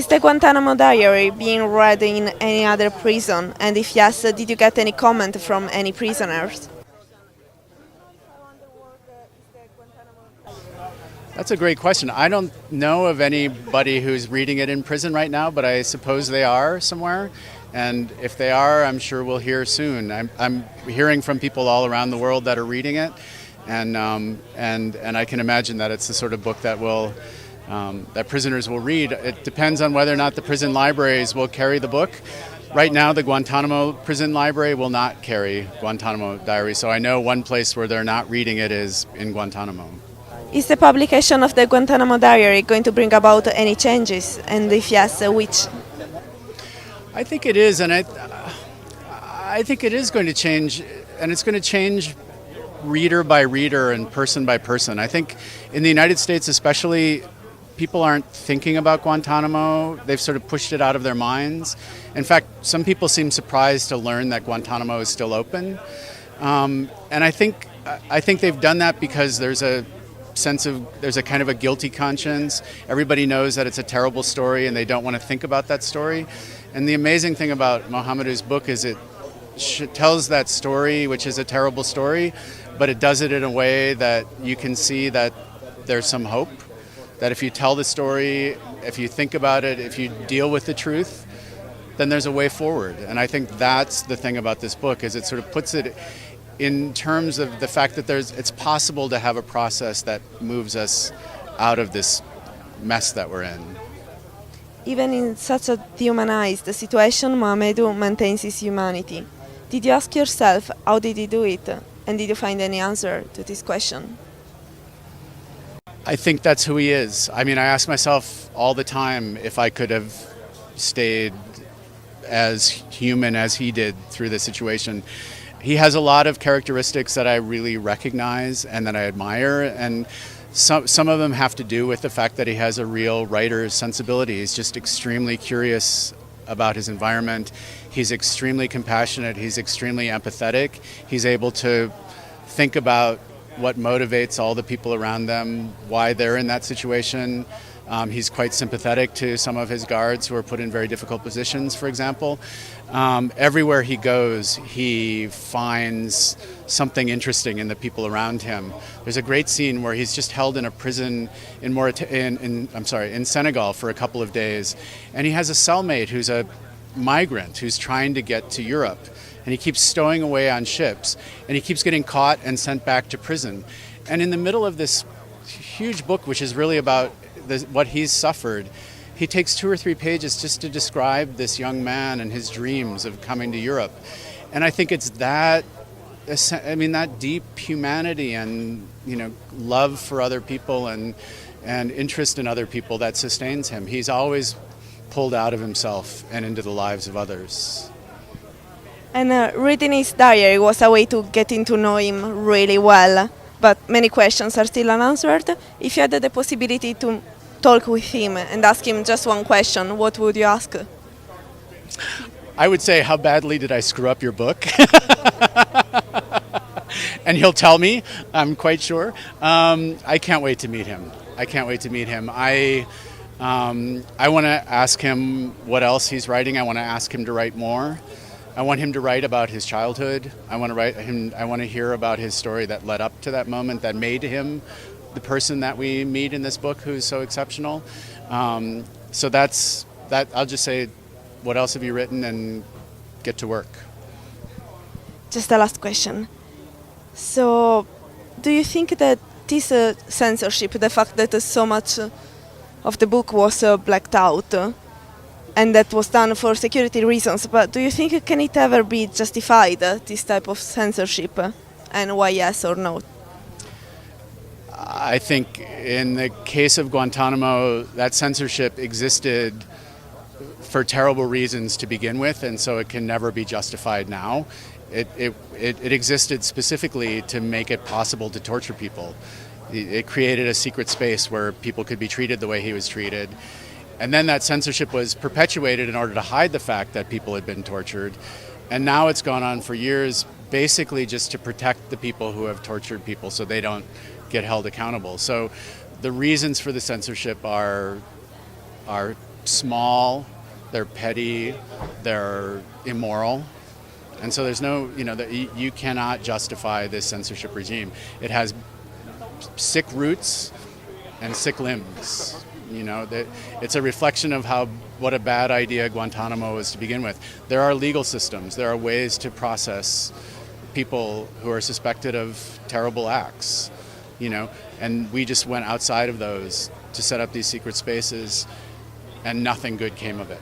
the Guantanamo Diary being read in any other prison? And if yes, did you get any comment from any prisoners? That's a great question. I don't know of anybody who's reading it in prison right now, but I suppose they are somewhere. And if they are, I'm sure we'll hear soon. I'm hearing from people all around the world that are reading it, and I can imagine that it's the sort of book that that prisoners will read. It depends on whether or not the prison libraries will carry the book. Right now, the Guantanamo prison library will not carry Guantanamo Diary, so I know one place where they're not reading it is in Guantanamo. Is the publication of the Guantanamo Diary going to bring about any changes? And if yes, which? I think it is, and I think it is going to change, and it's going to change reader by reader and person by person. I think in the United States especially, people aren't thinking about Guantanamo. They've sort of pushed it out of their minds. In fact, some people seem surprised to learn that Guantanamo is still open. And I think they've done that because there's a kind of a guilty conscience. Everybody knows that it's a terrible story and they don't want to think about that story. And the amazing thing about Mohamedou's book is it tells that story, which is a terrible story, but it does it in a way that you can see that there's some hope. That if you tell the story, if you think about it, if you deal with the truth, then there's a way forward. And I think that's the thing about this book, is it sort of puts it in terms of the fact that it's possible to have a process that moves us out of this mess that we're in. Even in such a dehumanized situation, Mohamedou maintains his humanity. Did you ask yourself, how did he do it? And did you find any answer to this question? I think that's who he is. I mean, I ask myself all the time if I could have stayed as human as he did through the situation. He has a lot of characteristics that I really recognize and that I admire, and some of them have to do with the fact that he has a real writer's sensibility. He's just extremely curious about his environment. He's extremely compassionate. He's extremely empathetic. He's able to think about what motivates all the people around them, why they're in that situation. He's quite sympathetic to some of his guards who are put in very difficult positions, for example. Everywhere he goes, he finds something interesting in the people around him. There's a great scene where he's just held in a prison in Senegal for a couple of days, and he has a cellmate who's a migrant who's trying to get to Europe. And he keeps stowing away on ships, and he keeps getting caught and sent back to prison. And in the middle of this huge book, which is really about what he's suffered, he takes 2 or 3 pages just to describe this young man and his dreams of coming to Europe. And I think it's that deep humanity and love for other people and interest in other people that sustains him. He's always pulled out of himself and into the lives of others. And reading his diary was a way to getting to know him really well, but many questions are still unanswered. If you had the possibility to talk with him and ask him just one question, what would you ask? I would say, how badly did I screw up your book? And he'll tell me, I'm quite sure. I can't wait to meet him. I want to ask him what else he's writing. I want to ask him to write more. I want him to write about his childhood. I want to hear about his story that led up to that moment that made him the person that we meet in this book, who's so exceptional. So that's that. I'll just say, what else have you written, and get to work. Just a last question. So, do you think that this censorship, the fact that so much of the book was blacked out, and that was done for security reasons, but do you think can it ever be justified, this type of censorship, and why yes or no? I think in the case of Guantanamo, that censorship existed for terrible reasons to begin with, and so it can never be justified now. It existed specifically to make it possible to torture people. It created a secret space where people could be treated the way he was treated. And then that censorship was perpetuated in order to hide the fact that people had been tortured. And now it's gone on for years, basically just to protect the people who have tortured people so they don't get held accountable. So the reasons for the censorship are small, they're petty, they're immoral. And so there's no, you cannot justify this censorship regime. It has sick roots and sick limbs. It's a reflection of what a bad idea Guantanamo was to begin with. There are legal systems. There are ways to process people who are suspected of terrible acts, and we just went outside of those to set up these secret spaces, and nothing good came of it.